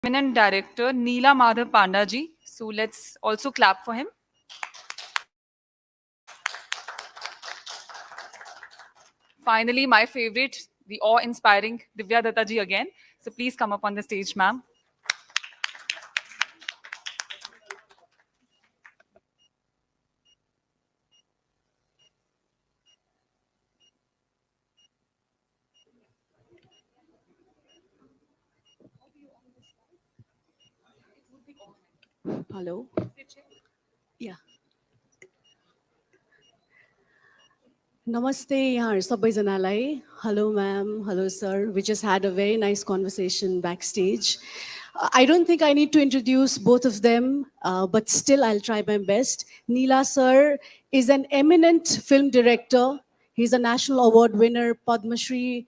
eminent director Neela Madhav Panda ji. So let's also clap for him. Finally, my favorite, the awe-inspiring Divya Datta ji again. So please come up on the stage, ma'am. Hello. Yeah. Namaste, yaar, sabaijanalai. Hello, ma'am. Hello, sir. We just had a very nice conversation backstage. I don't think I need to introduce both of them, but still I'll try my best. Neela, sir, is an eminent film director. He's a national award winner, Padma Shri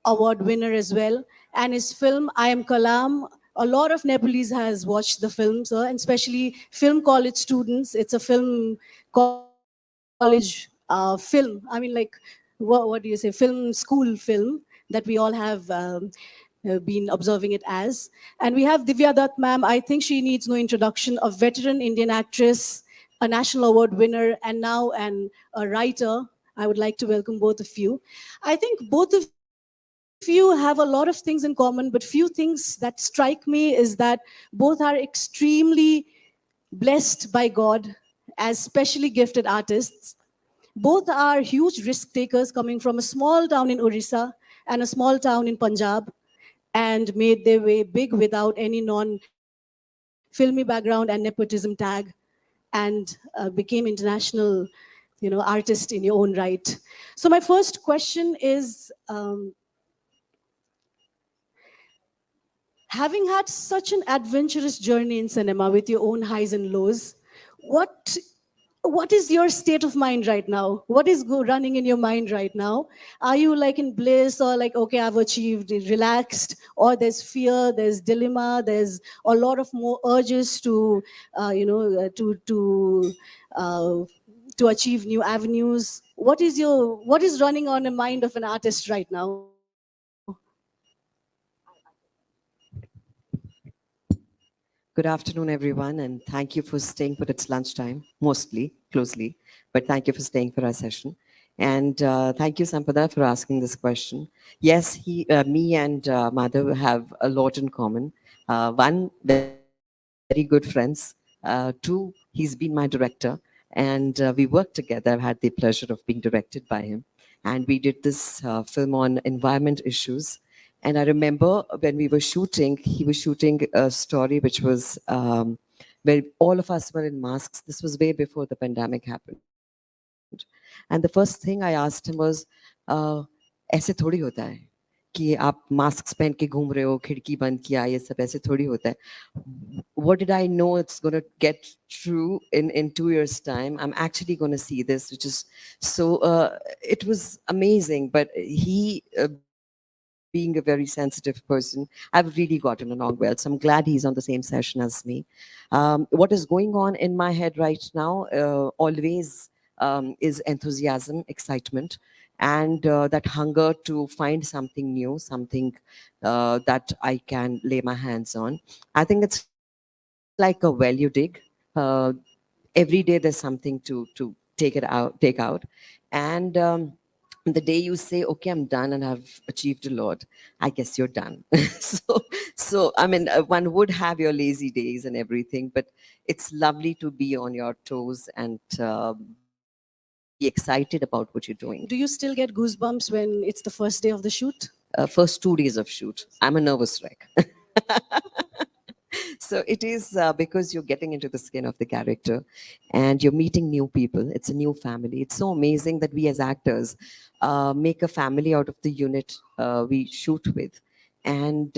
award winner as well. And his film, I Am Kalam, a lot of Nepalese has watched the film, sir, and especially film college students. It's a film college film. I mean, like, what do you say? Film school film that we all have been observing it as. And we have Divya Dutt, ma'am. I think she needs no introduction. A veteran Indian actress, a national award winner, and now a writer. I would like to welcome both of you. I think both of you have a lot of things in common, but few things that strike me is that both are extremely blessed by God as specially gifted artists. Both are huge risk takers coming from a small town in Orissa and a small town in Punjab and made their way big without any non-filmy background and nepotism tag and became international artist in your own right. So my first question is, having had such an adventurous journey in cinema with your own highs and lows, what what is your state of mind right now? What is running in your mind right now? Are you like in bliss, or like, okay, I've achieved, relaxed, or there's fear, there's dilemma, there's a lot of more urges to you know uh, to achieve new avenues? What is running on the mind of an artist right now? Good afternoon, everyone, and thank you for staying for its lunchtime, mostly, closely, but thank you for staying for our session. And thank you, Sampada, for asking this question. Yes, me and Madhav have a lot in common. One, very good friends. Two, he's been my director, and we worked together. I've had the pleasure of being directed by him. And we did this film on environment issues. And I remember when we were shooting, he was shooting a story which was where all of us were in masks. This was way before the pandemic happened. And the first thing I asked him was, ऐसे थोड़ी होता है कि आप mask पहन के घूम रहे हो, खिड़की बंद किया, ये सब ऐसे थोड़ी होता है. What did I know it's going to get true in 2 years' time? I'm actually going to see this, which is so, it was amazing. But he, being a very sensitive person, I've really gotten along well. So I'm glad he's on the same session as me. What is going on in my head right now, always is enthusiasm, excitement, and that hunger to find something new, something that I can lay my hands on. I think it's like a well you dig. Uh, every day there's something to take out, and the day you say, okay, I'm done and I've achieved a lot, I guess you're done. So I mean, one would have your lazy days and everything, but it's lovely to be on your toes and be excited about what you're doing. Do you still get goosebumps when it's the first day of the shoot? First 2 days of shoot, I'm a nervous wreck. So it is because you're getting into the skin of the character and you're meeting new people. It's a new family. It's so amazing that we as actors make a family out of the unit we shoot with. And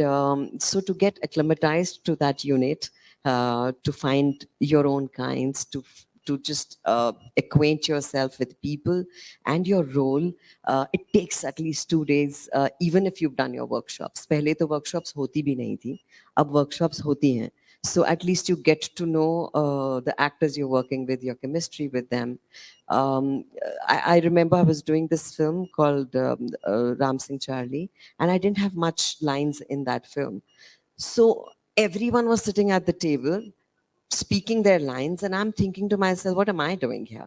so to get acclimatized to that unit, to find your own kinds, to just acquaint yourself with people and your role, it takes at least 2 days, even if you've done your workshops. पहले तो workshops होती भी नहीं थी, अब workshops होती हैं. So at least you get to know the actors you're working with, your chemistry with them. I remember I was doing this film called Ram Singh Charlie, and I didn't have much lines in that film. So everyone was sitting at the table speaking their lines, and I'm thinking to myself, what am I doing here?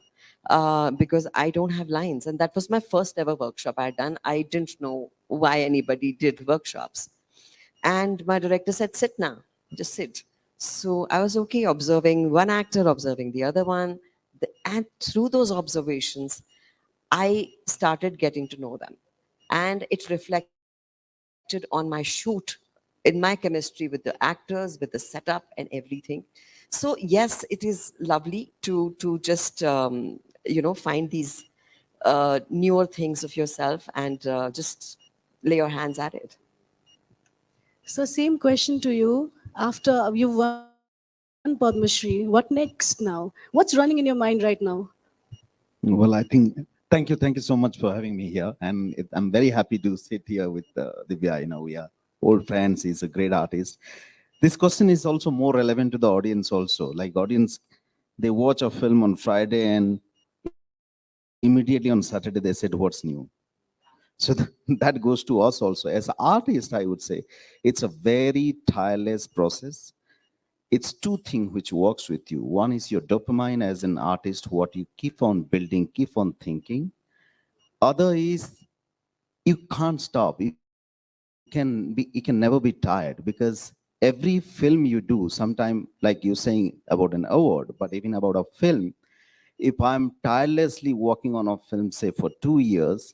Because I don't have lines. And that was my first ever workshop I had done. I didn't know why anybody did workshops. And my director said, sit now, just sit. So I was okay observing one actor, observing the other one. And through those observations, I started getting to know them. And it reflected on my shoot, in my chemistry with the actors, with the setup and everything. So yes, it is lovely to just find these newer things of yourself and just lay your hands at it. So same question to you. After you've won Padma Shri, what next now? What's running in your mind right now? Well, I think thank you so much for having me here, and I'm very happy to sit here with Divya. You know, we are old friends. He's a great artist. This question is also more relevant to the audience. Also, like audience, they watch a film on Friday, and immediately on Saturday they said, "What's new?" So that goes to us also. As artists, I would say it's a very tireless process. It's two things which works with you. One is your dopamine as an artist, what you keep on building, keep on thinking. Other is you can't stop. You can never be tired, because every film you do, sometime like you're saying about an award, but even about a film, if I'm tirelessly working on a film, say for 2 years,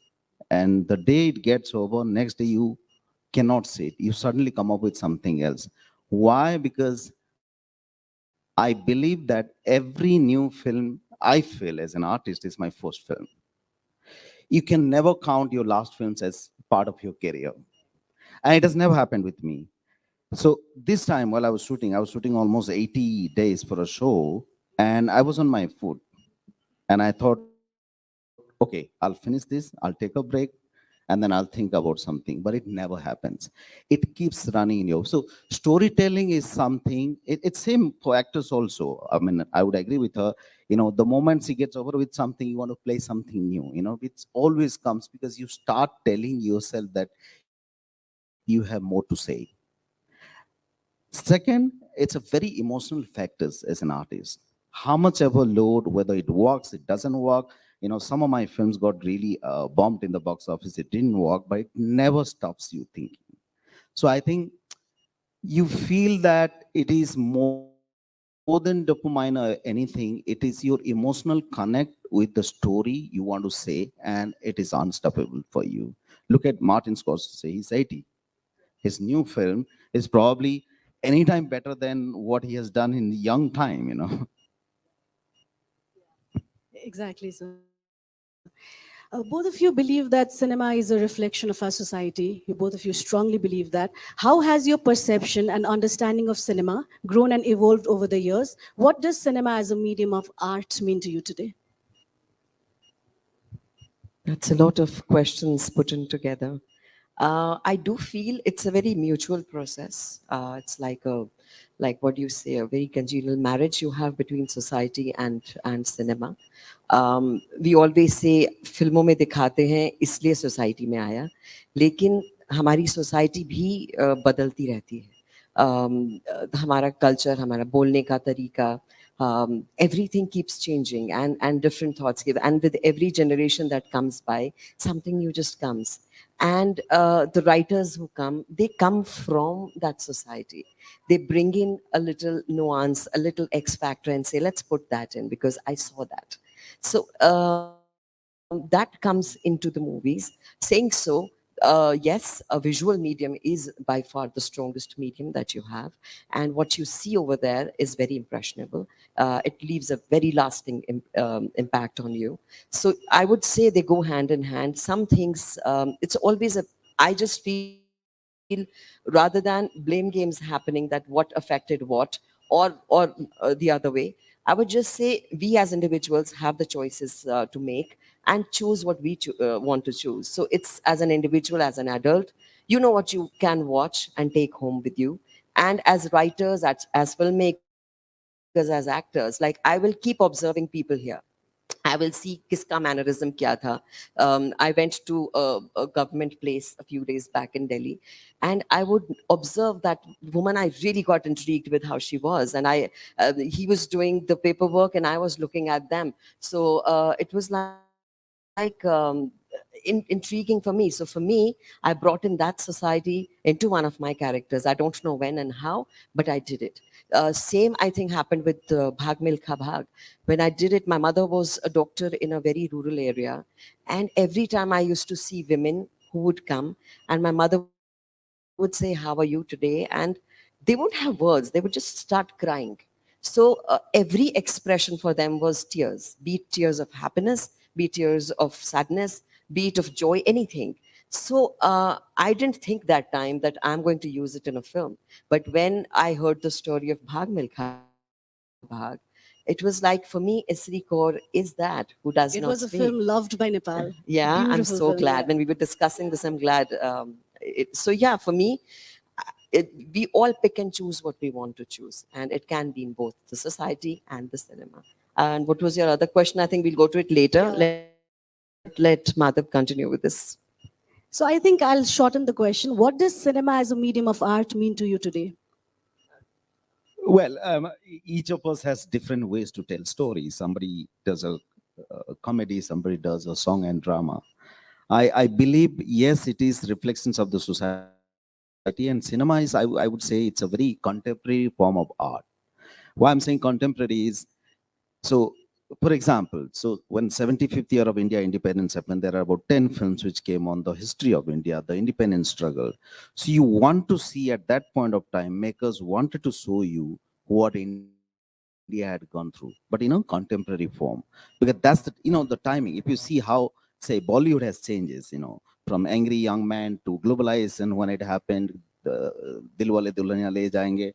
and the day it gets over, next day you cannot see it. You suddenly come up with something else. Why? Because I believe that every new film I feel as an artist is my first film. You can never count your last films as part of your career. And it has never happened with me. So this time while I was shooting almost 80 days for a show, and I was on my foot. And I thought, okay, I'll finish this, I'll take a break, and then I'll think about something. But it never happens. It keeps running in you. So storytelling is something, it's same for actors also. I mean, I would agree with her. You know, the moment she gets over with something, you want to play something new. You know, it always comes because you start telling yourself that you have more to say. Second, it's a very emotional factors as an artist. How much ever load, whether it works, it doesn't work. You know, some of my films got really bombed in the box office. It didn't work, but it never stops you thinking. So I think you feel that it is more than dopamine or anything. It is your emotional connect with the story you want to say, and it is unstoppable for you. Look at Martin Scorsese, he's 80. His new film is probably anytime better than what he has done in young time, you know. Exactly, sir. Both of you believe that cinema is a reflection of our society. You both of you strongly believe that. How has your perception and understanding of cinema grown and evolved over the years? What does cinema as a medium of art mean to you today? That's a lot of questions put in together. I do feel it's a very mutual process. It's like what you say, a very congenial marriage you have between society and cinema. We always say फिल्मों में दिखाते हैं इसलिए society में आया, लेकिन हमारी society भी बदलती रहती है. हमारा culture, हमारा बोलने का तरीका, everything keeps changing, and different thoughts give, and with every generation that comes by, something new just comes. And the writers who come, they come from that society. They bring in a little nuance, a little X factor, and say, let's put that in because I saw that. So that comes into the movies. Saying so, yes, a visual medium is by far the strongest medium that you have. And what you see over there is very impressionable. It leaves a very lasting impact on you. So I would say they go hand in hand. Some things, it's always a, I just feel rather than blame games happening that what affected what, or the other way, I would just say we as individuals have the choices to make and choose what we want to choose. So it's as an individual, as an adult, you know what you can watch and take home with you. And as writers, as filmmakers, as actors, like I will keep observing people here. I will see kiska mannerism kya tha. I went to a government place a few days back in Delhi, and I would observe that woman. I really got intrigued with how she was, and he was doing the paperwork, and I was looking at them. So it was like intriguing for me. So for me, I brought in that society into one of my characters. I don't know when and how, but I did it. Same, I think, happened with Bhag Milkha Bhag. When I did it, my mother was a doctor in a very rural area. And every time I used to see women who would come, and my mother would say, "How are you today?" And they won't have words, they would just start crying. So every expression for them was tears, be it tears of happiness, be it tears of sadness, be it of joy, anything. So I didn't think that time that I'm going to use it in a film. But when I heard the story of Bhag Milkha Bhag, it was like, for me, Isri Kaur is that who does It not was a speak. film loved by Nepal. Yeah, I'm Beautiful so film, glad. yeah. When we were discussing this, I'm glad. So yeah, for me, we all pick and choose what we want to choose, and it can be in both the society and the cinema. And what was your other question? I think we'll go to it later. Yeah. Let Madhav continue with this. So I think I'll shorten the question. What does cinema as a medium of art mean to you today? Well, each of us has different ways to tell stories. Somebody does a comedy, somebody does a song and drama. I believe, yes, it is reflections of the society, and cinema is, I would say, it's a very contemporary form of art. Why I'm saying contemporary is, so, for example, so when 75th year of India independence happened, there are about 10 films which came on the history of India, the independence struggle. So you want to see at that point of time, makers wanted to show you what India had gone through, but in a contemporary form, because that's the, the timing. If you see how, say, Bollywood has changes, from angry young man to globalization when it happened, the Dilwale Dulhaniya Le Jayenge,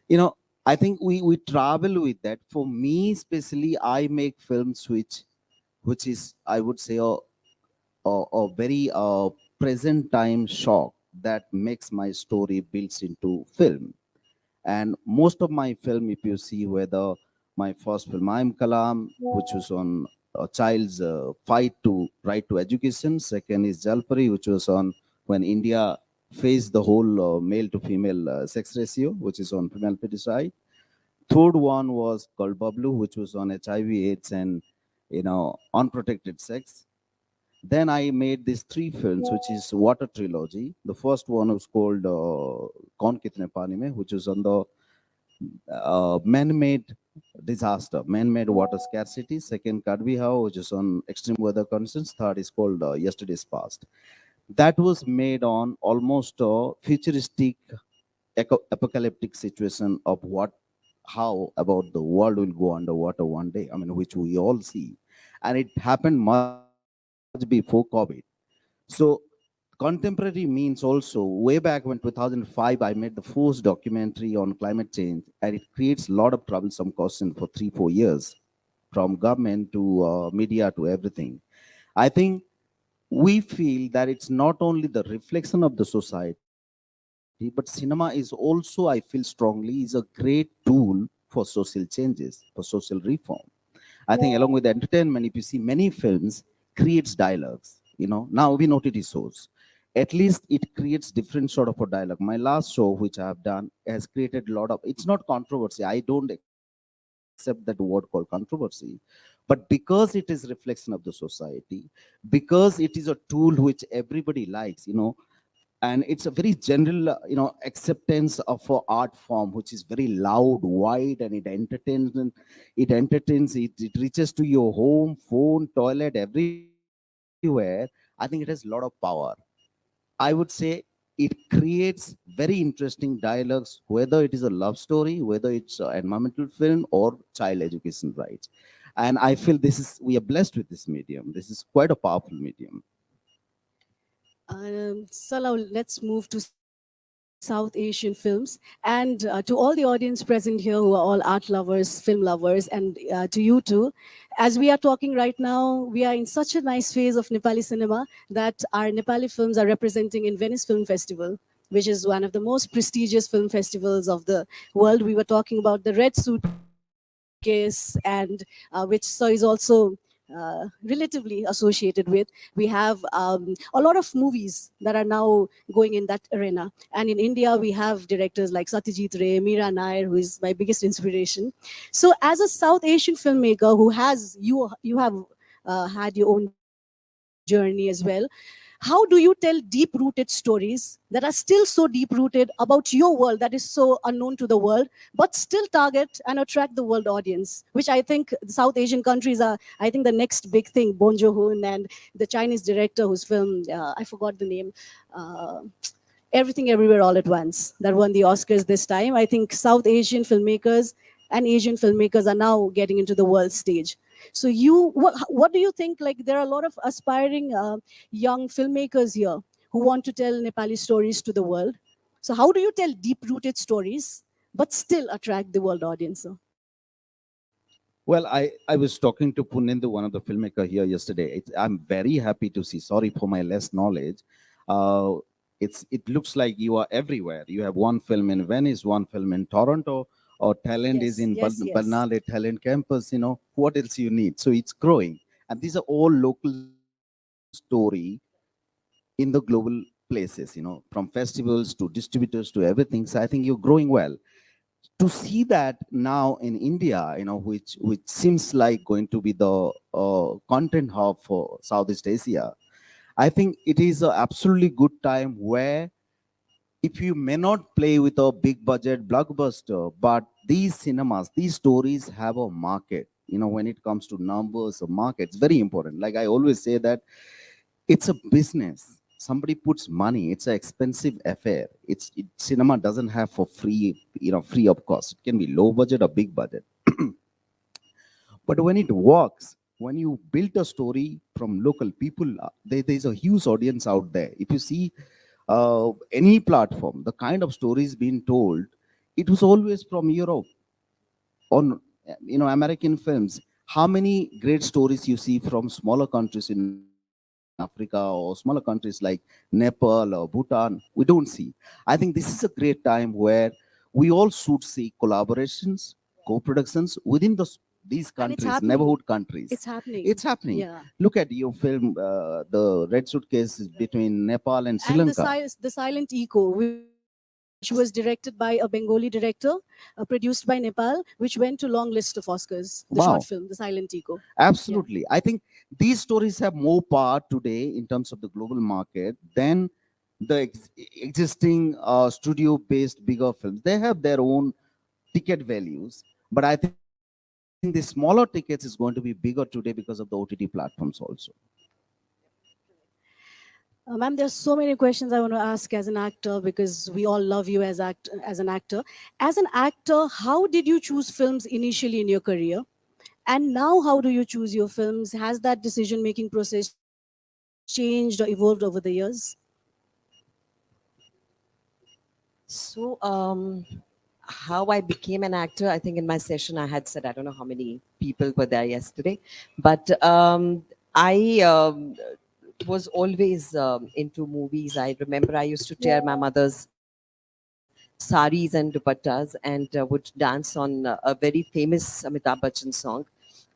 you know, I think we travel with that. For me, especially, I make films which is, I would say, a very present time shock that makes my story builds into film. And most of my film, if you see, whether my first film, I'm Kalam, which was on a child's fight to right to education. Second is Jalpari, which was on when India faced the whole male to female sex ratio, which is on female feticide. Third one was called Bablu, which was on HIV/AIDS and unprotected sex. Then I made these three films, which is Water Trilogy. The first one was called Kaun Kitne Pani Mein, which was on the man-made disaster, man-made water scarcity. Second, Kadviha, which is on extreme weather conditions. Third is called Yesterday's Past. That was made on almost a futuristic, apocalyptic situation of how about the world will go underwater one day. I mean, which we all see, and it happened much before COVID. So contemporary means also, way back when 2005, I made the first documentary on climate change, and it creates a lot of troublesome questions for 3-4 years, from government to media to everything. I think we feel that it's not only the reflection of the society, but cinema is also, I feel strongly, is a great tool for social changes, for social reform. I think along with entertainment, if you see many films, creates dialogues. Now we know TV shows. At least it creates different sort of a dialogue. My last show, which I have done, has created a lot of. It's not controversy. I don't accept that word called controversy, but because it is reflection of the society, because it is a tool which everybody likes. And it's a very general acceptance of a art form which is very loud, wide, and it reaches to your home, phone, toilet, everywhere. I think it has a lot of power. I would say it creates very interesting dialogues, whether it is a love story, whether it's an environmental film or child education rights. And I feel we are blessed with this medium. This is quite a powerful medium. So now let's move to South Asian films. And to all the audience present here who are all art lovers, film lovers, and to you too, as we are talking right now, we are in such a nice phase of Nepali cinema that our Nepali films are representing in Venice Film Festival, which is one of the most prestigious film festivals of the world. We were talking about the Red Suitcase, and which so is also relatively associated with. We have a lot of movies that are now going in that arena. And in India, we have directors like Satyajit Ray, Meera Nair, who is my biggest inspiration. So as a South Asian filmmaker who has, you have had your own journey as well, how do you tell deep rooted stories that are still so deep rooted about your world that is so unknown to the world, but still target and attract the world audience? Which I think the South Asian countries are, I think, the next big thing. Bong Joon-ho and the Chinese director whose film, I forgot the name, Everything Everywhere All at Once, that won the Oscars this time. I think South Asian filmmakers and Asian filmmakers are now getting into the world stage. So what do you think? Like, there are a lot of aspiring young filmmakers here who want to tell Nepali stories to the world. So how do you tell deep-rooted stories but still attract the world audience? Sir? Well, I was talking to Punendu, one of the filmmaker here yesterday. I'm very happy to see. Sorry for my less knowledge. It looks like you are everywhere. You have one film in Venice, one film in Toronto, or talent is in Yes. Barnale Talent Campus. You know, what else you need? So it's growing, and these are all local story in the global places. You know, from festivals to distributors to everything. So I think you're growing well. To see that now in India, you know, which seems like going to be the content hub for Southeast Asia, I think it is an absolutely good time where if you may not play with a big budget blockbuster, but these cinemas, these stories have a market. You know, when it comes to numbers of market, it's very important. Like I always say that it's a business. Somebody puts money. It's an expensive affair. Cinema doesn't have for free, you know, free of cost. It can be low budget or big budget. But when it works, when you build a story from local people, there's a huge audience out there. If you see any platform, the kind of stories being told, it was always from Europe on, you know, American films. How many great stories you see from smaller countries in Africa or smaller countries like Nepal or Bhutan, we don't see. I think this is a great time where we all should see collaborations, co-productions within these And it's countries, happening. neighborhood countries. It's happening. It's happening. Yeah. Look at your film, The Red Suitcase is between Nepal and Sri And Lanka. the Silent Eco, which was directed by a Bengali director, produced by Nepal, which went to long list of Oscars. The Wow. short film, The Silent Eco. Absolutely. I think these stories have more power today in terms of the global market than the existing studio-based bigger films. They have their own ticket values, but I think the smaller tickets is going to be bigger today because of the OTT platforms also. Ma'am, there's so many questions I want to ask as an actor because we all love you as an actor. As an actor, how did you choose films initially in your career? And now how do you choose your films? Has that decision-making process changed or evolved over the years? So, how I became an actor, I think in my session I had said, I don't know how many people were there yesterday, but I was always into movies. I remember I used to tear my mother's saris and dupattas and would dance on a very famous Amitabh Bachchan song.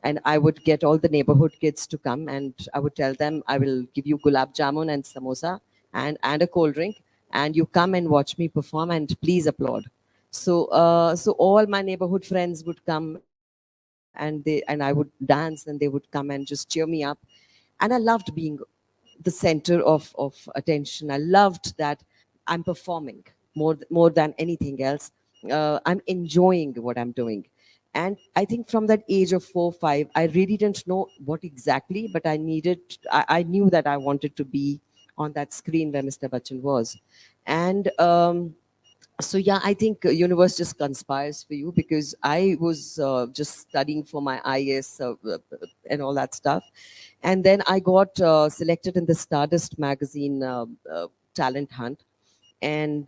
And I would get all the neighborhood kids to come and I would tell them, I will give you gulab jamun and samosa and a cold drink. And you come and watch me perform and please applaud. So, so all my neighborhood friends would come and I would dance and they would come and just cheer me up. And I loved being the center of attention. I loved that I'm performing more than anything else. I'm enjoying what I'm doing. And I think from that age of 4, 5, I really didn't know what exactly, but I knew that I wanted to be on that screen where Mr. Bachchan was. And so yeah, I think universe just conspires for you because I was just studying for my IAS and all that stuff. And then I got selected in the Stardust magazine talent hunt, and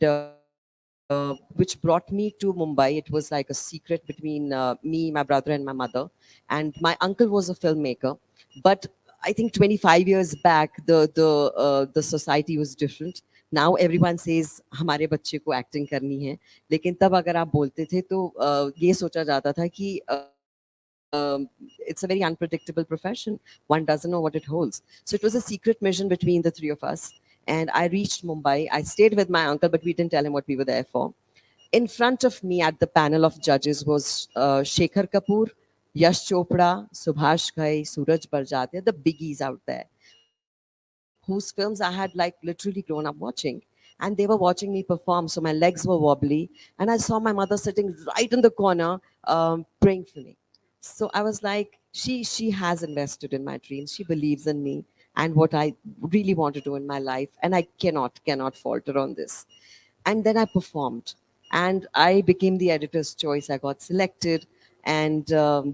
which brought me to Mumbai. It was like a secret between me, my brother, and my mother. And my uncle was a filmmaker, but I think 25 years back, the society was different. Now everyone says हमारे बच्चे को acting करनी है, लेकिन तब अगर आप बोलते थे तो ये सोचा जाता था कि it's a very unpredictable profession. One doesn't know what it holds. So it was a secret mission between the three of us. And I reached Mumbai. I stayed with my uncle, but we didn't tell him what we were there for. In front of me at the panel of judges was Shekhar Kapoor, Yash Chopra, Subhash Ghai, Suraj Barjatya, the biggies out there, whose films I had like literally grown up watching. And they were watching me perform. So my legs were wobbly. And I saw my mother sitting right in the corner praying for me. So I was like, she has invested in my dreams. She believes in me and what I really want to do in my life. And I cannot falter on this. And then I performed. And I became the editor's choice. I got selected. And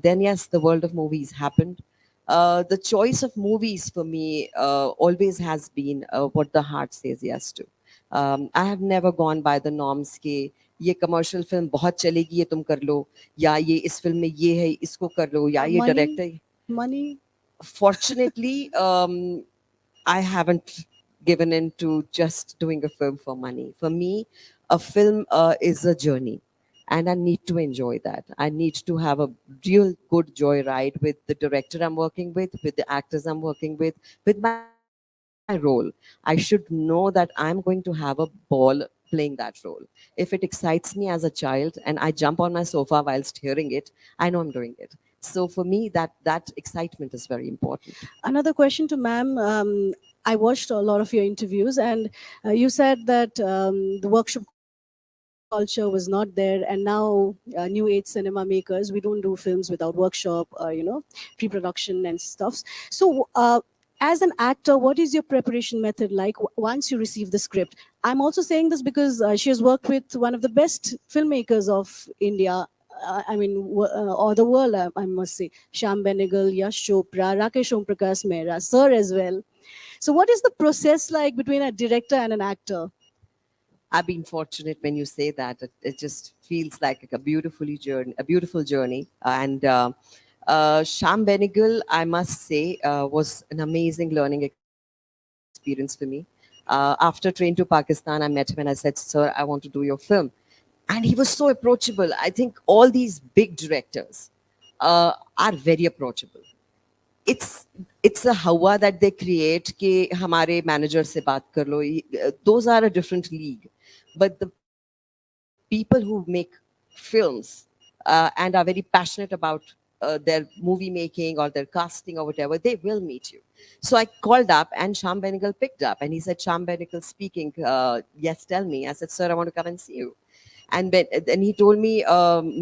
then, yes, the world of movies happened. The choice of movies for me always has been what the heart says yes to. I have never gone by the norms के ये commercial film बहुत चलेगी ये तुम कर लो या ये इस film में ये है इसको कर लो या ये Money? director. Money? Fortunately, I haven't given in to just doing a film for money. For me, a film is a journey. And I need to enjoy that. I need to have a real good joyride with the director I'm working with the actors I'm working with my role. I should know that I'm going to have a ball playing that role. If it excites me as a child and I jump on my sofa whilst hearing it, I know I'm doing it. So for me, that excitement is very important. Another question to ma'am. I watched a lot of your interviews, and you said that the workshop culture was not there, and now new age cinema makers, we don't do films without workshop, pre-production and stuff. So as an actor, what is your preparation method like once you receive the script? I'm also saying this because she has worked with one of the best filmmakers of India, or the world, I must say. Shyam Benegal, Yash Chopra, Rakesh Om Prakash Mehra, sir as well. So what is the process like between a director and an actor? I've been fortunate when you say that. It just feels like a beautiful journey. And Shyam Benegal, I must say, was an amazing learning experience for me. After Train to Pakistan, I met him and I said, "Sir, I want to do your film." And he was so approachable. I think all these big directors are very approachable. It's a hawa that they create कि हमारे manager से बात कर लो. Those are a different league. But the people who make films and are very passionate about their movie making or their casting or whatever, they will meet you. So I called up and Shyam Benegal picked up and he said, "Shyam Benegal speaking. Yes, tell me." I said, "Sir, I want to come and see you." And then he told me,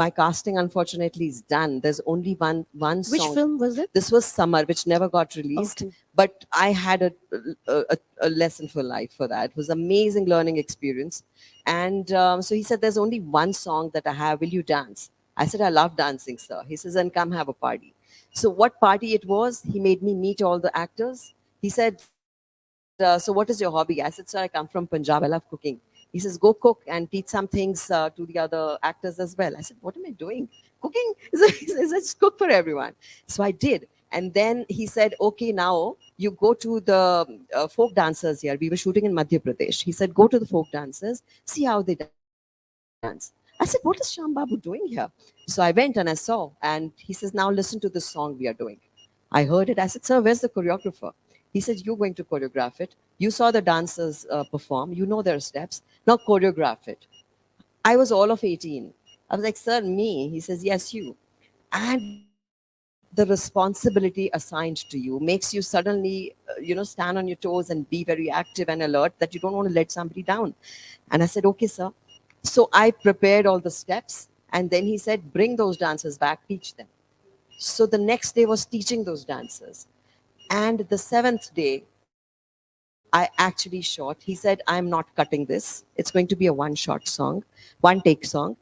"My casting unfortunately is done. There's only one song." Which film was it? This was Summer, which never got released. Okay. But I had a lesson for life for that. It was amazing learning experience. And so he said, "There's only one song that I have. Will you dance?" I said, "I love dancing, sir." He says, "Then come have a party." So what party it was, he made me meet all the actors. He said, "So what is your hobby?" I said, "Sir, I come from Punjab. I love cooking." He says, "Go cook and teach some things to the other actors as well." I said, "What am I doing? Cooking?" He says, "Let's cook for everyone." So I did. And then he said, "Okay, now you go to the folk dancers here." We were shooting in Madhya Pradesh. He said, "Go to the folk dancers, see how they dance." I said, "What is Shyam Babu doing here?" So I went and I saw. And he says, "Now listen to this song we are doing." I heard it. I said, "Sir, where's the choreographer?" He said, "You're going to choreograph it. You saw the dancers perform. You know their steps. Now choreograph it." I was all of 18. I was like, "Sir, me?" He says, "Yes, you." And the responsibility assigned to you makes you suddenly, stand on your toes and be very active and alert that you don't want to let somebody down. And I said, "Okay, sir." So I prepared all the steps. And then he said, "Bring those dancers back, teach them." So the next day was teaching those dancers. And the 7th day, I actually shot. He said, "I'm not cutting this. It's going to be a one-shot song, one-take song."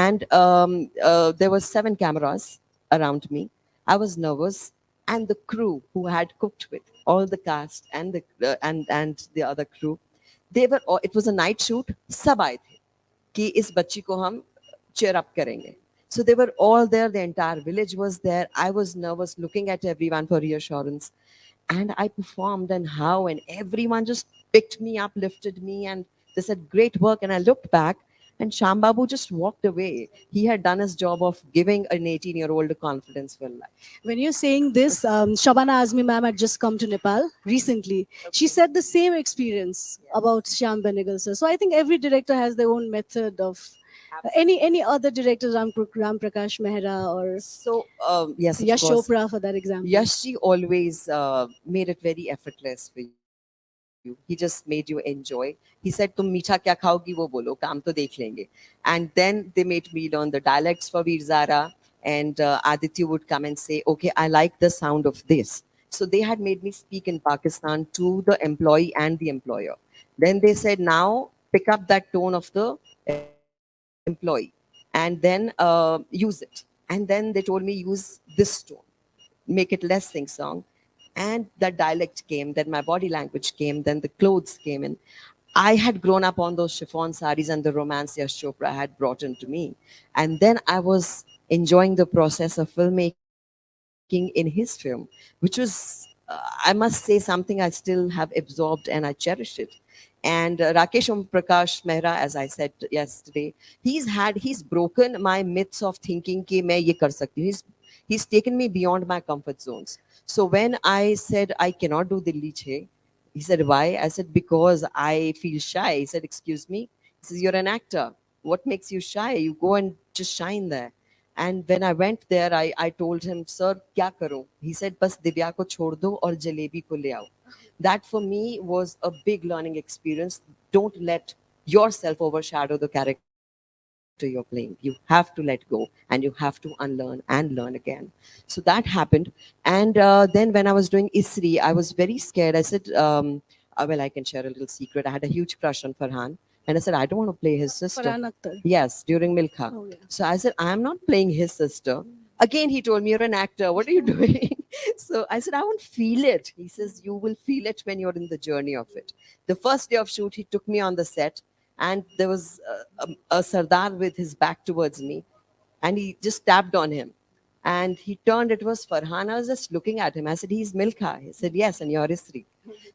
And there were 7 cameras around me. I was nervous, and the crew who had cooked with all the cast and the other crew, they were. It was a night shoot. सब आए थे कि इस बच्ची को हम cheer up करेंगे. So they were all there. The entire village was there. I was nervous, looking at everyone for reassurance. And I performed and everyone just picked me up, lifted me, and they said, "Great work." And I looked back And Shambabu just walked away. He had done his job of giving an 18-year-old confidence for life. When you're saying this, Shabana Azmi ma'am had just come to Nepal recently. She said the same experience about Shyam Benegal, sir. So I think every director has their own method of any other director, Ram Prakash Mehra or So, yes, of Yash course. Chopra for that example. Yashji always made it very effortless for you. He just made you enjoy. He said, "Tum meetha kya khaogi wo bolo, kaam to dekh lenge." And then they made me learn the dialects for Veer Zara. And Aditya would come and say, "Okay, I like the sound of this." So they had made me speak in Pakistan to the employee and the employer. Then they said, "Now pick up that tone of the employee and then use it." And then they told me, "Use this tone, make it less sing song." And the dialect came, then my body language came, then the clothes came in. I had grown up on those chiffon saris and the romance Yash Chopra had brought into me. And then I was enjoying the process of filmmaking in his film, which was, I must say, something I still have absorbed and I cherish it. And Rakesh Om Prakash Mehra, as I said yesterday, he's broken my myths of thinking कि मैं ये कर सकती हूँ. He's taken me beyond my comfort zones. So when I said I cannot do Dilli Che, he said, "Why?" I said, "Because I feel shy." He said, "Excuse me?" He says, "You're an actor. What makes you shy? You go and just shine there." And when I went there, I told him, "Sir, kya karo?" He said, "Bas Divya ko chhod do aur jalebi ko le aao." That for me was a big learning experience. Don't let yourself overshadow the character you're playing. You have to let go and you have to unlearn and learn again. So that happened. And then when I was doing ISRI, I was very scared. I said, well, I can share a little secret. I had a huge crush on Farhan. And I said, I don't want to play his sister. Farhan Akhtar. Yes, during Milkha. Oh, yeah. So I said, I'm not playing his sister. Again, he told me, "You're an actor. What are you doing?" So I said, "I won't feel it." He says, "You will feel it when you're in the journey of it." The first day of shoot, he took me on the set, and there was a Sardar with his back towards me, and he just tapped on him. And he turned, it was Farhan. I was just looking at him. I said, "He's Milkha." He said, "Yes, and you're Isri."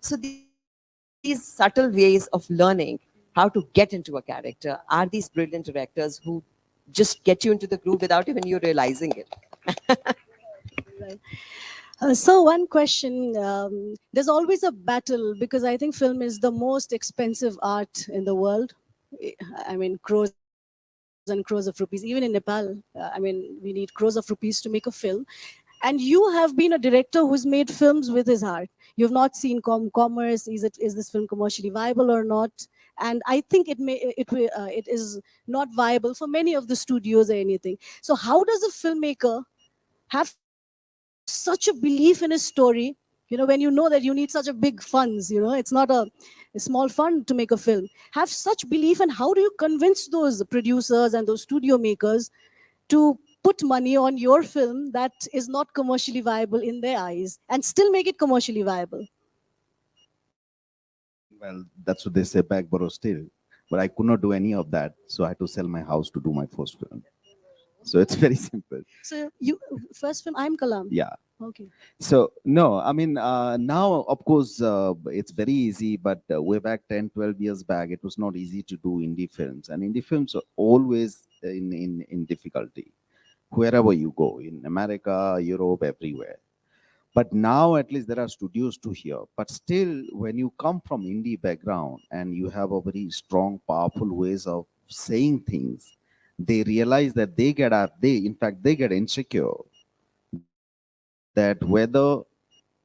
So these subtle ways of learning how to get into a character are these brilliant directors who just get you into the groove without even you realizing it. So one question, there's always a battle because I think film is the most expensive art in the world. I mean, crores and crores of rupees. Even in Nepal, I mean, we need crores of rupees to make a film. And you have been a director who's made films with his heart. You've not seen commerce. Is this film commercially viable or not? And I think it is not viable for many of the studios or anything. So how does a filmmaker have such a belief in his story, when you know that you need such a big funds, it's not a small fund to make a film, have such belief, and how do you convince those producers and those studio makers to put money on your film that is not commercially viable in their eyes and still make it commercially viable? Well, that's what they say, back borrow still. But I could not do any of that, so I had to sell my house to do my first film. So it's very simple. So you first film, I'm Kalam. Yeah. Okay. So no, I mean, now of course it's very easy, but way back 10, 12 years back, it was not easy to do indie films, and indie films are always in difficulty wherever you go, in America, Europe, everywhere. But now at least there are studios to hear. But still, when you come from indie background and you have a very strong, powerful ways of saying things, they realize that they get insecure that whether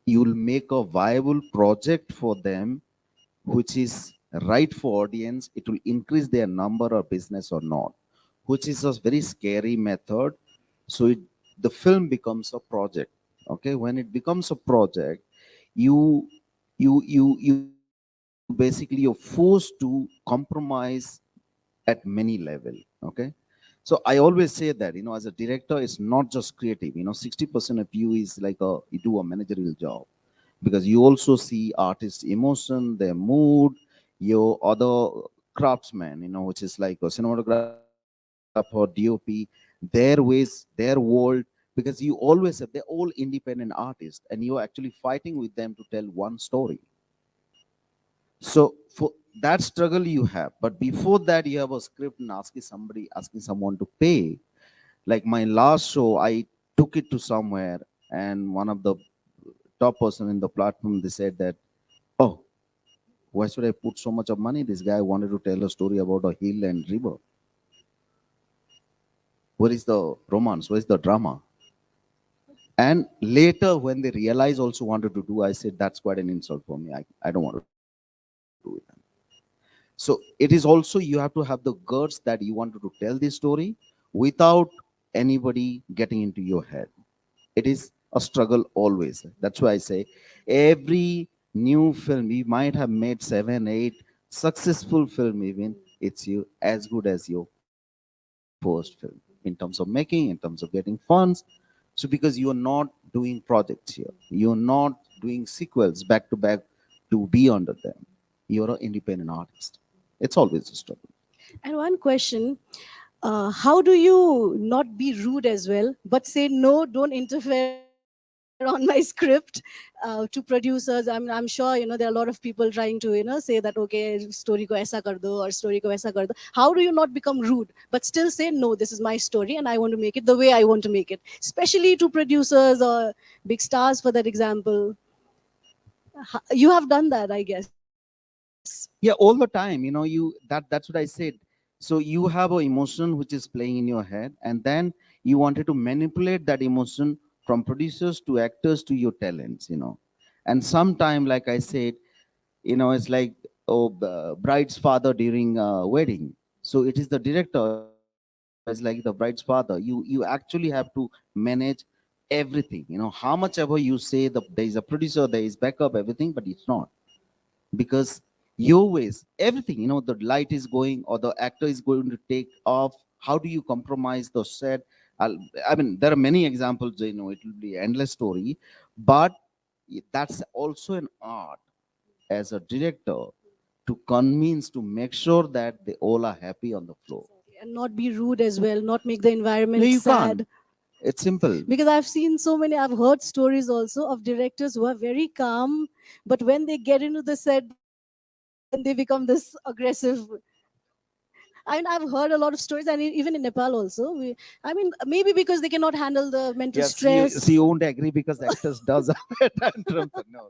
you'll make a viable project for them which is right for audience, it will increase their number or business or not, which is a very scary method. So the film becomes a project. Okay, when it becomes a project, you basically you're forced to compromise at many level. Okay, so I always say that, as a director, it's not just creative. 60% of you is like you do a managerial job, because you also see artist emotion, their mood, your other craftsmen, which is like a cinematographer, DOP, their ways, their world, because you always have, they're all independent artists and you're actually fighting with them to tell one story. So that struggle you have. But before that, you have a script and asking someone to pay. Like my last show, I took it to somewhere, and one of the top person in the platform, they said that, oh, why should I put so much of money? This guy wanted to tell a story about a hill and river. Where is the romance? Where is the drama? And later, when they realized also wanted to do, I said, that's quite an insult for me. I don't want to do it. So it is also, you have to have the guts that you wanted to tell this story without anybody getting into your head. It is a struggle always. That's why I say every new film, we might have made 7, 8 successful film, even it's you as good as your first film in terms of making, in terms of getting funds. So because you are not doing projects here, you're not doing sequels back to back to be under them. You're an independent artist. It's always a struggle. And one question, how do you not be rude as well, but say, no, don't interfere on my script to producers? I'm sure, there are a lot of people trying to, say that, okay, story ko aisa kar do or story ko aisa kar do. How do you not become rude, but still say, no, this is my story and I want to make it the way I want to make it, especially to producers or big stars, for that example? You have done that, I guess. Yeah, all the time. That's what I said. So you have an emotion which is playing in your head, and then you wanted to manipulate that emotion from producers to actors to your talents. And sometime, like I said, it's like, oh, bride's father during a wedding. So it is the director as like the bride's father. You actually have to manage everything. How much ever you say there is a producer, there is backup, everything, but it's not, because you always everything, the light is going or the actor is going to take off. How do you compromise the set? I mean, there are many examples. It will be endless story, but that's also an art as a director to convince, to make sure that they all are happy on the floor. And not be rude as well, not make the environment No, you sad. can't. It's simple. Because I've heard stories also of directors who are very calm, but when they get into the set, then they become this aggressive. I mean, I've heard a lot of stories, and even in Nepal also. Maybe because they cannot handle the mental Yes, stress. you won't agree because actors does have tantrums. No.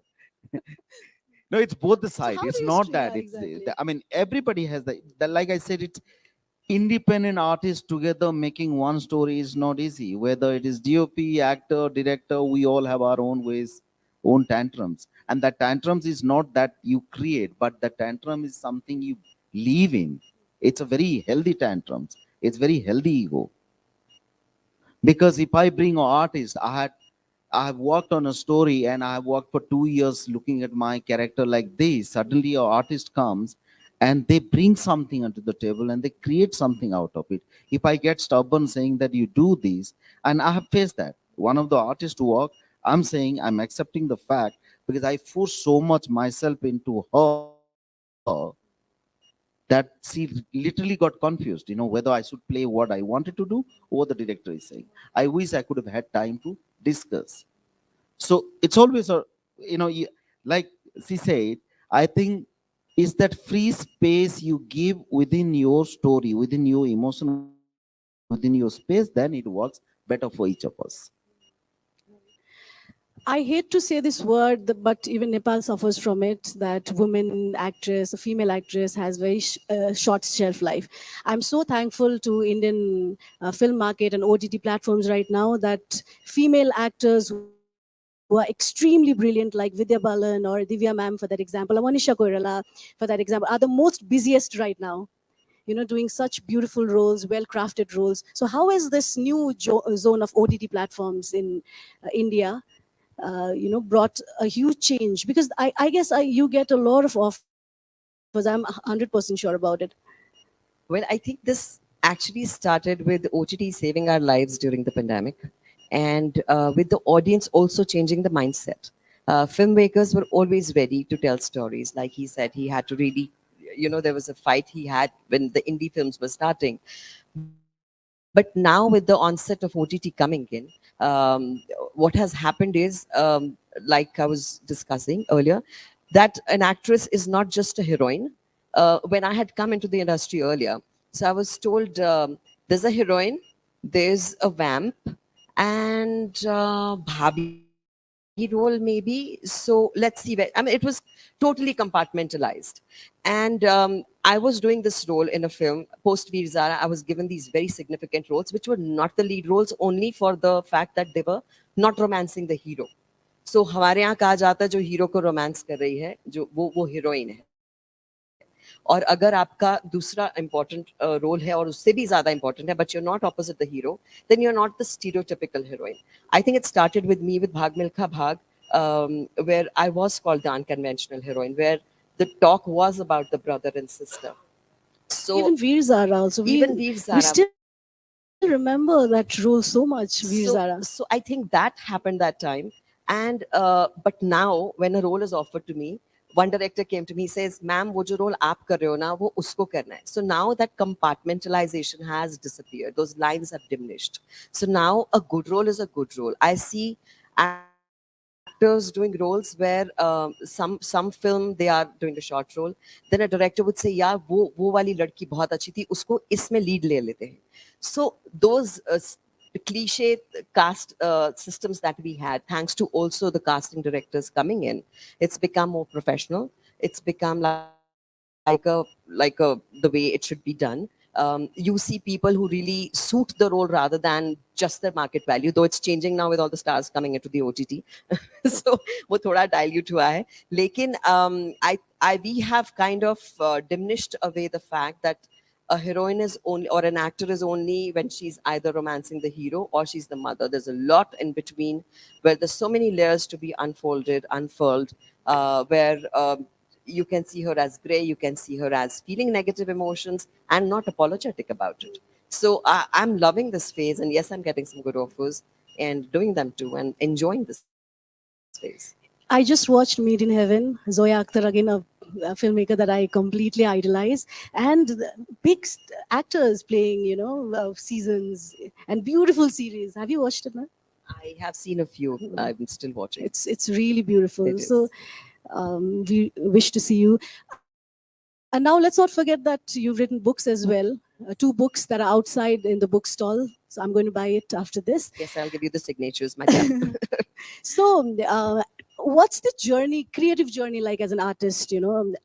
No, it's both the side. how It's do you not stay- that. yeah, It's exactly. I mean, everybody has the like I said, it's independent artists together making one story is not easy. Whether it is DOP, actor, director, we all have our own ways, own tantrums. And that tantrums is not that you create, but the tantrum is something you live in. It's a very healthy tantrums. It's very healthy ego. Because if I bring an artist, I have worked on a story and I have worked for 2 years looking at my character like this. Suddenly, an artist comes and they bring something onto the table and they create something out of it. If I get stubborn saying that you do this, and I have faced that. One of the artists who work, I'm saying I'm accepting the fact because I force so much myself into her that she literally got confused, whether I should play what I wanted to do or what the director is saying. I wish I could have had time to discuss. So it's always like she said, I think is that free space you give within your story, within your emotion, within your space, then it works better for each of us. I hate to say this word, but even Nepal suffers from it, that women actress, a female actress, has very short shelf life. I'm so thankful to Indian film market and OTT platforms right now that female actors who are extremely brilliant, like Vidya Balan or Divya Ma'am, for that example, or Manisha Koirala, for that example, are the most busiest right now, doing such beautiful roles, well-crafted roles. So how is this new zone of OTT platforms in India brought a huge change? Because I guess you get a lot of offers. I'm 100% sure about it. Well, I think this actually started with OTT saving our lives during the pandemic, and with the audience also changing the mindset. Filmmakers were always ready to tell stories. Like he said, he had to really, there was a fight he had when the indie films were starting. But now with the onset of OTT coming in, what has happened is, like I was discussing earlier, that an actress is not just a heroine, when I had come into the industry earlier. So I was told there's a heroine, there's a vamp, and bhabhi role maybe. So let's see where. I mean, it was totally compartmentalized, and I was doing this role in a film post Veer Zara. I was given these very significant roles, which were not the lead roles, only for the fact that they were not romancing the hero. So हमारे यहाँ कहा जाता है जो hero को romance कर रही है जो वो हीरोइन है और अगर आपका दूसरा important role है और उससे भी ज़्यादा important है but you're not opposite the hero then you're not the stereotypical heroine. I think it started with me with Bhag Milkha Bhag where I was called the unconventional heroine where the talk was about the brother and sister. So Even Veer Zara also. even Veer We Zara. still remember that role so much, Veer Zara. So I think that happened that time. And but now when a role is offered to me, one director came to me, says, "Ma'am, wo jo role aap kar rahe ho na, wo usko karna hai." So now that compartmentalization has disappeared. Those lines have diminished. So now a good role is a good role. I see actors doing roles where some film they are doing a short role. Then a director would say, "Yeah, wo wali ladki bahut achhi thi, usko isme lead le lete hain." So those cliche cast systems that we had, thanks to also the casting directors coming in, it's become more professional. It's become like the way it should be done. You see people who really suit the role rather than just their market value, though it's changing now with all the stars coming into the OTT. So वो थोड़ा dilute हुआ है. लेकिन we have kind of diminished away the fact that a heroine is only, or an actor is only when she's either romancing the hero or she's the mother. There's a lot in between where there's so many layers to be unfolded, unfurled, where you can see her as gray, you can see her as feeling negative emotions and not apologetic about it. So I'm loving this phase, and yes, I'm getting some good offers and doing them too and enjoying this phase. I just watched Meet in Heaven. Zoya Akhtar, again, a filmmaker that I completely idolize, and big actors playing, seasons and beautiful series. Have you watched it, man? I have seen a few. I'm still watching. It's really beautiful. It is. So we wish to see you. And now let's not forget that you've written books as well. 2 books that are outside in the bookstall. So I'm going to buy it after this. Yes, I'll give you the signatures, madam. So what's the journey, creative journey, like as an artist,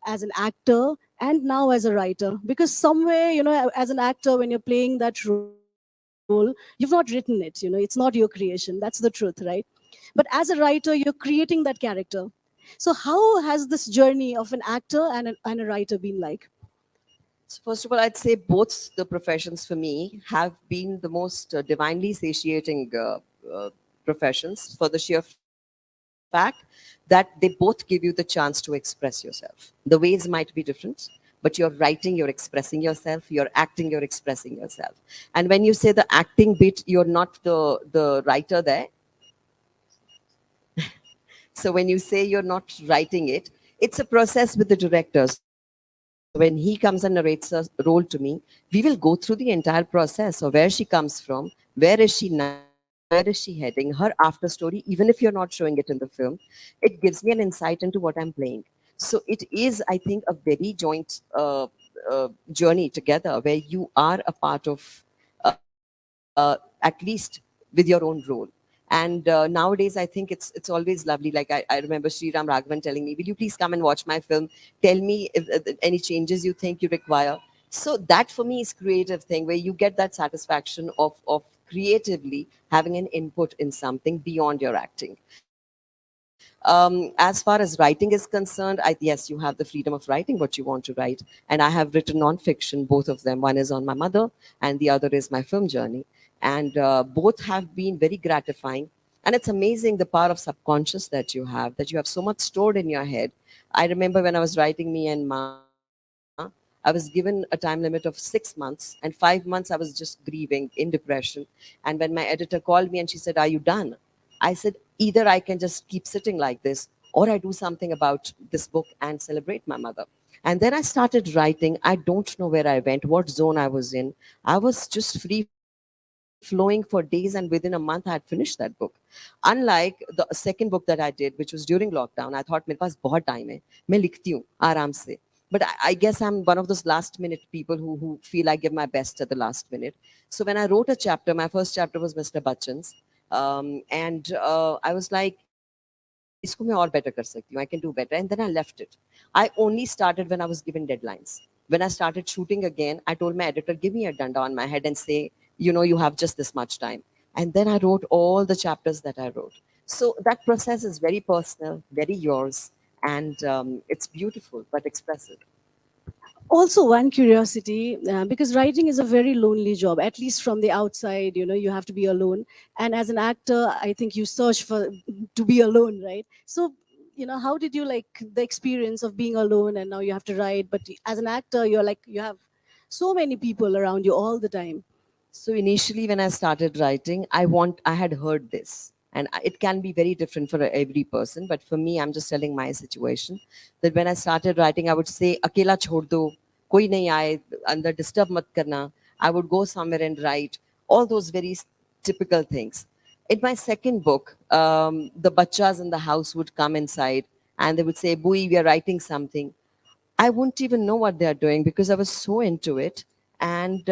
as an actor and now as a writer? Because somewhere, as an actor, when you're playing that role, you've not written it, it's not your creation. That's the truth, right? But as a writer, you're creating that character. So how has this journey of an actor and a writer been like? So first of all, I'd say both the professions for me have been the most divinely satiating professions for the sheer fact that they both give you the chance to express yourself. The ways might be different, but you're writing, you're expressing yourself, you're acting, you're expressing yourself. And when you say the acting bit, you're not the writer there. So when you say you're not writing it, it's a process with the directors. When he comes and narrates a role to me, we will go through the entire process of where she comes from, where is she now, where is she heading, her after story, even if you're not showing it in the film. It gives me an insight into what I'm playing. So it is, I think, a very joint journey together where you are a part of, at least with your own role. And nowadays, I think it's always lovely. Like I remember Sri Ram Raghavan telling me, "Will you please come and watch my film? Tell me if any changes you think you require." So that for me is creative thing where you get that satisfaction of creatively having an input in something beyond your acting. As far as writing is concerned, yes, you have the freedom of writing what you want to write. And I have written non-fiction, both of them. One is on my mother and the other is my film journey. And both have been very gratifying. And it's amazing the power of subconscious that you have so much stored in your head. I remember when I was writing Me and Ma, I was given a time limit of 6 months, and 5 months I was just grieving in depression. And when my editor called me and she said, "Are you done?" I said, either I can just keep sitting like this or I do something about this book and celebrate my mother. And then I started writing. I don't know where I went, what zone I was in. I was just free flowing for days, and within a month I had finished that book. Unlike the second book that I did, which was during lockdown, I thought मेरे पास बहुत time है, मैं लिखती हूँ आराम से. But I guess I'm one of those last minute people who feel I give my best at the last minute. So when I wrote a chapter, my first chapter was Mr. Bachchan's. And I was like, इसको मैं और better कर सकती हूँ. I can do better. And then I left it. I only started when I was given deadlines. When I started shooting again, I told my editor, give me a danda on my head and say, you know, you have just this much time. And then I wrote all the chapters that I wrote. So that process is very personal, very yours, and it's beautiful but expressive. Also, one curiosity, because writing is a very lonely job, at least from the outside, you have to be alone. And as an actor, I think you search for to be alone, right? So, how did you like the experience of being alone and now you have to write? But as an actor, you have so many people around you all the time. So initially, when I started writing, I had heard this, and it can be very different for every person. But for me, I'm just telling my situation that when I started writing, I would say, "Akela chhod do, koi nahi aaye, andar disturb mat karna." I would go somewhere and write all those very typical things. In my second book, the bachas in the house would come inside and they would say, "Bui, we are writing something." I wouldn't even know what they're doing because I was so into it and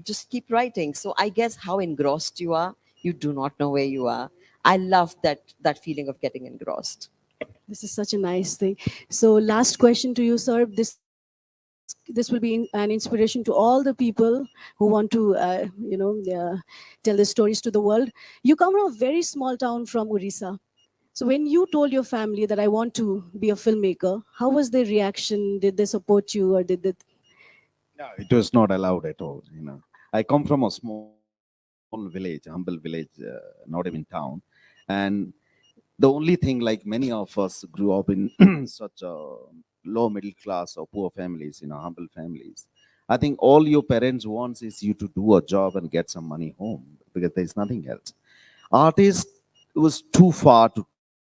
just keep writing. So I guess how engrossed you are, you do not know where you are. I love that feeling of getting engrossed. This is such a nice thing. So, last question to you, sir. This will be an inspiration to all the people who want to, tell the stories to the world. You come from a very small town from Orissa. So, when you told your family that I want to be a filmmaker, how was their reaction? Did they support you, or did they? No, it was not allowed at all. I come from a small village, humble village, not even town, and the only thing, like many of us grew up in such a low middle class or poor families, humble families. I think all your parents wants is you to do a job and get some money home because there's nothing else. Artist was too far to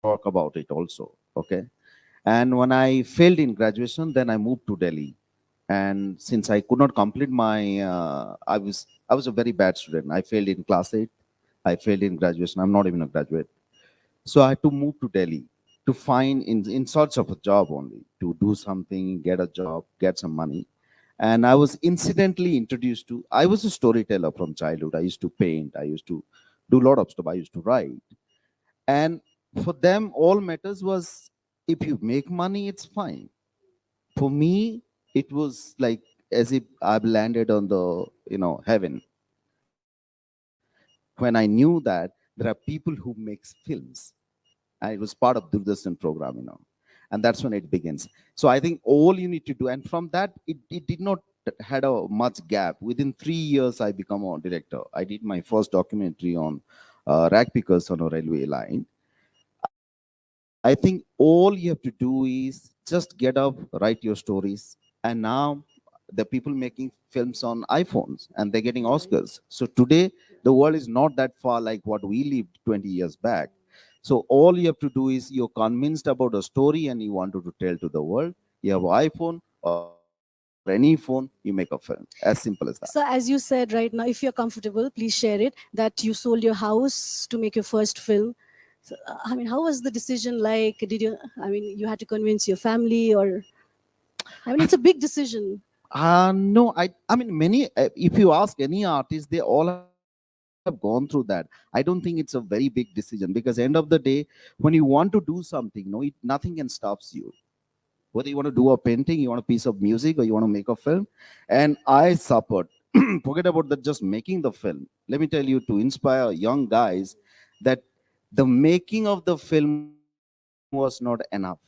talk about it also. Okay. And when I failed in graduation, then I moved to Delhi. And since I could not complete my, I was a very bad student. I failed in class 8. I failed in graduation. I'm not even a graduate. So I had to move to Delhi to find in search of a job only, to do something, get a job, get some money. And I was incidentally introduced to, I was a storyteller from childhood. I used to paint. I used to do a lot of stuff. I used to write. And for them, all matters was if you make money, it's fine. For me, it was like as if I've landed on the, heaven. When I knew that there are people who makes films. And it was part of Doordarshan program, and that's when it begins. So I think all you need to do, and from that, it did not had a much gap. Within 3 years, I become a director. I did my first documentary on rag pickers on a railway line. I think all you have to do is just get up, write your stories, and now the people making films on iPhones and they're getting Oscars. So today the world is not that far like what we lived 20 years back. So all you have to do is you're convinced about a story and you wanted to tell to the world. You have an iPhone or any phone, you make a film. As simple as that. So, as you said right now, if you're comfortable, please share it that you sold your house to make your first film. So, I mean, how was the decision like? Did you, I mean, you had to convince your family, or, I mean, it's a big decision. No, I mean, many, if you ask any artist, they all have gone through that. I don't think it's a very big decision because end of the day, when you want to do something, nothing can stops you. Whether you want to do a painting, you want a piece of music, or you want to make a film. And I suffered. Forget about that, just making the film. Let me tell you, to inspire young guys, that the making of the film was not enough.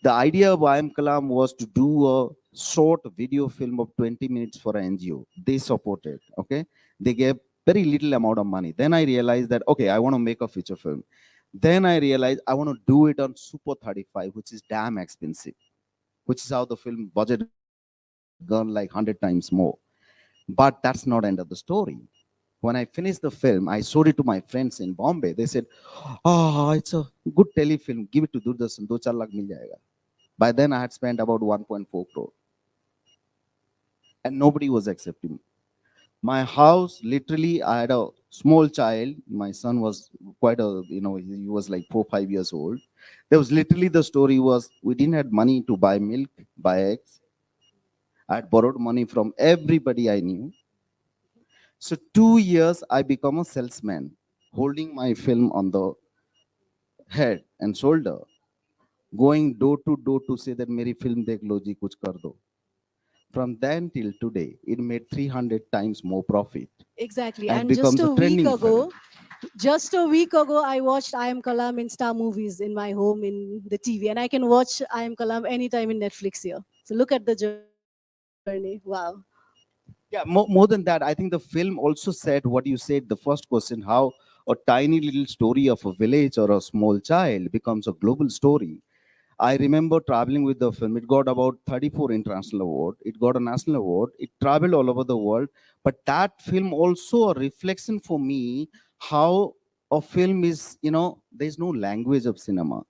The idea of I Am Kalam was to do a short video film of 20 minutes for an NGO. They supported, okay? They gave very little amount of money. Then I realized that, okay, I want to make a feature film. Then I realized I want to do it on Super 35, which is damn expensive, which is how the film budget gone like 100 times more. But that's not end of the story. When I finished the film, I showed it to my friends in Bombay. They said, "Oh, it's a good telefilm. Give it to Doordarshan. 2-4 lakh mil jayega." By then, I had spent about 1.4 crore. And nobody was accepting. My house, literally, I had a small child. My son was quite he was like 4-5 years old. There was literally the story was we didn't have money to buy milk, buy eggs. I had borrowed money from everybody I knew. So 2 years I become a salesman, holding my film on the head and shoulder, going door to say that मेरी film देख लो जी कुछ कर दो. From then till today, it made 300 times more profit Exactly. and And becomes just a a week trending ago, film. just a week ago, I watched I Am Kalam in Star Movies in my home in the TV, and I can watch I Am Kalam anytime in Netflix here. So look at the journey. Wow. Yeah, more than that, I think the film also said what you said, the first question, how a tiny little story of a village or a small child becomes a global story. I remember traveling with the film. It got about 34 international award. It got a national award. It traveled all over the world. But that film also a reflection for me how a film is, there's no language of cinema.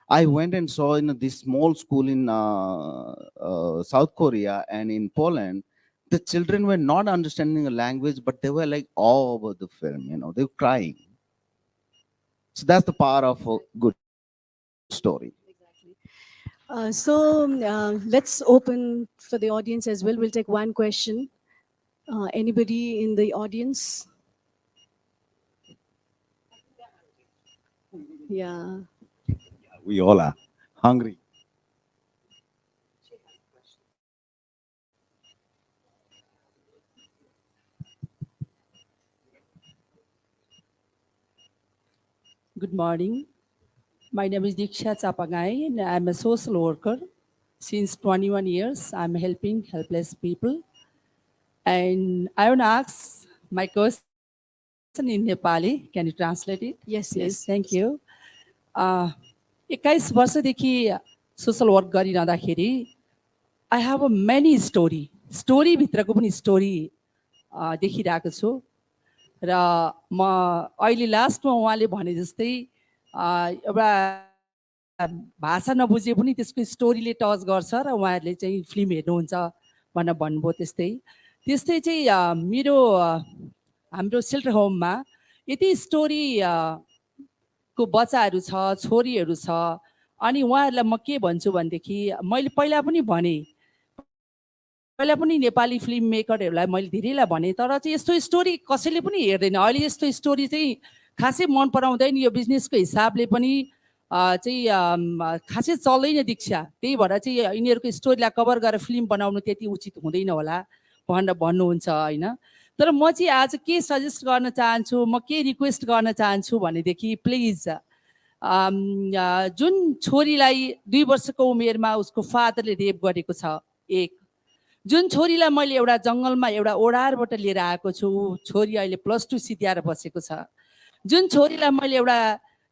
I went and saw in this small school in South Korea and in Poland. The children were not understanding the language, but they were like all over the film. They were crying. So that's the power of a good story. Exactly. Let's open for the audience as well. We'll take one question. Anybody in the audience? Yeah. We all are hungry. Good morning. My name is Diksha Chapagai, and I'm a social worker. Since 21 years, I'm helping helpless people. And I want to ask my question in Nepali. Can you translate it? Yes, Yes, yes. thank you. 21 वर्षदेखि social work गरिरहँदाखेरि I have a many स्टोरीभित्रको पनि story देखिरहेको छु र म अहिले लास्टमा उहाँले भने जस्तै एउटा भाषा नबुझे पनि त्यसको स्टोरीले टच गर्छ र उहाँहरूले चाहिँ फिल्म हेर्नुहुन्छ भनेर भन्नुभयो। त्यस्तै त्यस्तै चाहिँ मेरो हाम्रो सेल्टर होममा यति स्टोरी को बच्चाहरू छ, छोरीहरू छ, अनि उहाँहरूलाई म के भन्छु भनेदेखि मैले पहिला पनि नेपाली फिल्म मेकरहरूलाई मैले धेरैलाई भने, तर चाहिँ यस्तो स्टोरी कसैले पनि हेर्दैन। अहिले यस्तो स्टोरी चाहिँ खासै मन पराउँदैन, यो बिजनेसको हिसाबले पनि चाहिँ खासै चल्दैन दीक्षा। त्यही भएर चाहिँ यिनीहरूको स्टोरीलाई कभर गरेर फिल्म बनाउनु त्यति उचित हुँदैन होला भनेर भन्नुहुन्छ होइन। तर म चाहिँ आज के सजेस्ट गर्न चाहन्छु, म के रिक्वेस्ट गर्न चाहन्छु भनेदेखि प्लिज जुन छोरीलाई 2 वर्षको उमेरमा उसको फादरले रेप गरेको छ, एक जुन छोरीलाई मैले एउटा जङ्गलमा एउटा ओडारबाट लिएर आएको छु, छोरी अहिले +2 सिद्ध्याएर बसेको छ, जुन छोरीलाई मैले एउटा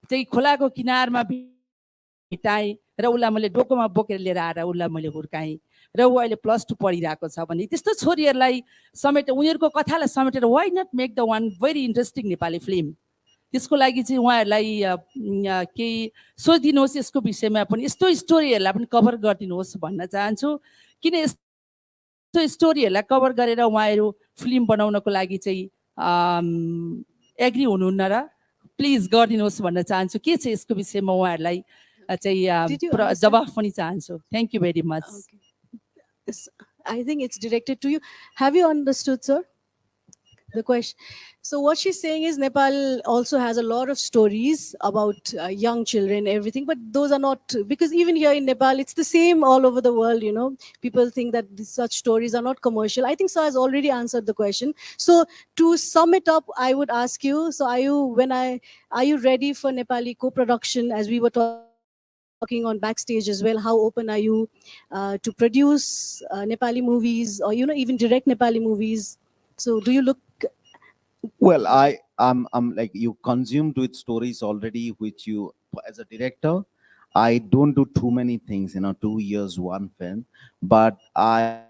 चाहिँ खोलाको किनारमा भेटाएँ र उसलाई मैले डोकोमा बोकेर लिएर आएर उसलाई मैले हुर्काएँ र ऊ अहिले +2 पढिरहेको छ भने त्यस्तो छोरीहरूलाई समेटेर उनीहरूको कथालाई समेटेर why not make the one very interesting Nepali film. त्यसको लागि चाहिँ उहाँहरूलाई केही सोचिदिनुहोस्, यसको विषयमा पनि यस्तो स्टोरीहरूलाई पनि कभर गरिदिनुहोस् भन्न चाहन्छु। किन यस्तो स्टोरीहरूलाई कभर गरेर उहाँहरू फिल्म बनाउनको लागि चाहिँ एग्री हुनुहुन्न र प्लिज गरिदिनुहोस् भन्न चाहन्छु। के छ यसको विषयमा उहाँहरूलाई चाहिँ जवाफ पनि चाहन्छु। Thank you very much. I think it's directed to you. Have you understood, sir? The question. So what she's saying is Nepal also has a lot of stories about young children, everything, but those are not, because even here in Nepal, it's the same all over the world, People think that such stories are not commercial. I think Sir has already answered the question. So to sum it up, I would ask you, so are you ready for Nepali co-production, as we were talking on backstage as well? How open are you to produce Nepali movies, or even direct Nepali movies? So do you look? Well, I'm like you consumed with stories already, which you as a director, I don't do too many things, 2 years, one film, but I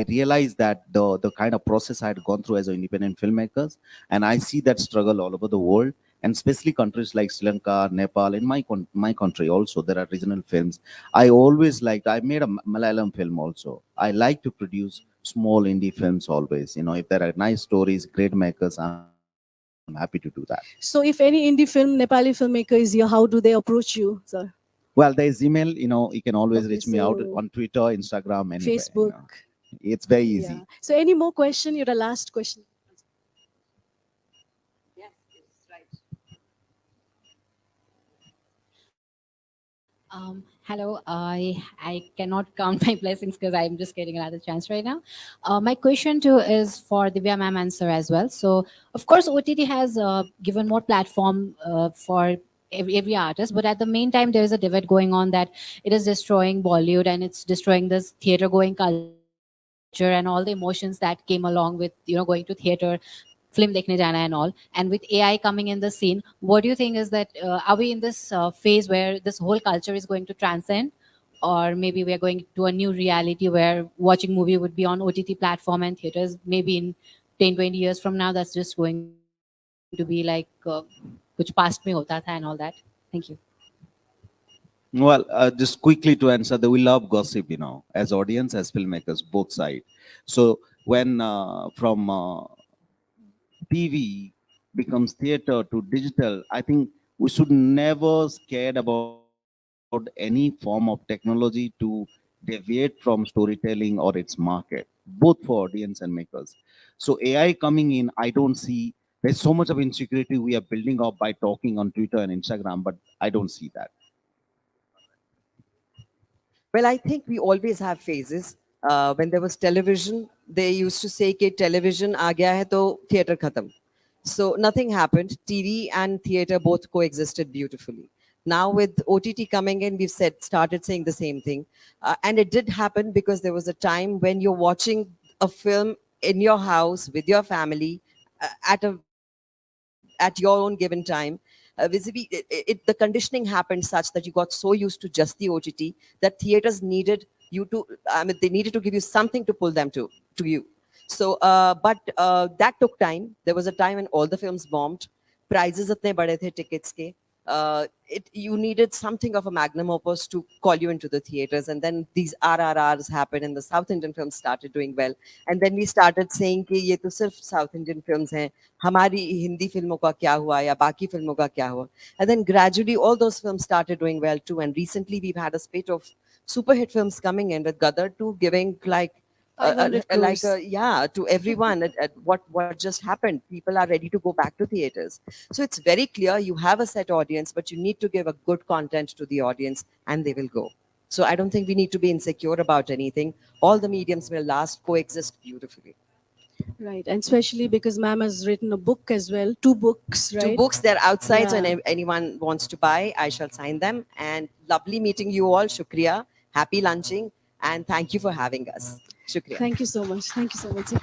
realized that the kind of process I had gone through as an independent filmmakers, and I see that struggle all over the world, and especially countries like Sri Lanka, Nepal, in my country also, there are regional films. I made a Malayalam film also. I like to produce small indie films always. If there are nice stories, great makers, I'm happy to do that. So if any indie film, Nepali filmmaker is here, how do they approach you, sir? Well, there's email, you can always Okay, reach me out so on Twitter, Instagram, anywhere. Facebook. It's very easy. Yeah. So any more question? Your last question. Hello, I cannot count my blessings because I'm just getting another chance right now. My question too is for Divya ma'am answer as well. So of course OTT has given more platform for every artist, but at the meantime there is a debate going on that it is destroying Bollywood and it's destroying this theater going culture and all the emotions that came along with going to theater, film dekhne jana and all. And with AI coming in the scene, what do you think is that are we in this phase where this whole culture is going to transcend, or maybe we are going to a new reality where watching movie would be on OTT platform and theaters maybe in 10-20 years from now that's just going to be like kuch past mein hota tha and all that? Thank you. Well, just quickly to answer that, we love gossip, as audience, as filmmakers, both sides. So when from TV becomes theater to digital, I think we should never scared about any form of technology to deviate from storytelling or its market, both for audience and makers. So AI coming in, I don't see, there's so much of insecurity we are building up by talking on Twitter and Instagram, but I don't see that. Well, I think we always have phases. When there was television, they used to say कि television आ गया है तो theater khatam. So nothing happened. TV and theater both coexisted beautifully. Now with OTT coming in, we've started saying the same thing. And it did happen because there was a time when you're watching a film in your house with your family at your own given time. The conditioning happened such that you got so used to just the OTT that theaters needed you to, they needed to give you something to pull them to you. So, but that took time. There was a time when all the films bombed. Prices itne bade the tickets ke. You needed something of a magnum opus to call you into the theaters. And then these RRRs happened and the South Indian films started doing well. And then we started saying कि ये तो सिर्फ South Indian films हैं, हमारी हिंदी फिल्मों का क्या हुआ या बाकी फिल्मों का क्या हुआ. And then gradually all those films started doing well too. And recently we've had a spate of super hit films coming in with Gadar 2 giving like 500 crores. to everyone at what just happened. People are ready to go back to theaters. So it's very clear you have a set audience, but you need to give a good content to the audience and they will go. So I don't think we need to be insecure about anything. All the mediums will coexist beautifully. Right. And especially because ma'am has written a book as well, 2 books, right? 2 books, they're outside, so Yeah. anyone wants to buy, I shall sign them. And lovely meeting you all. Shukriya. Happy lunching. And thank you for having us. Shukriya. Thank you so much. Thank you so much.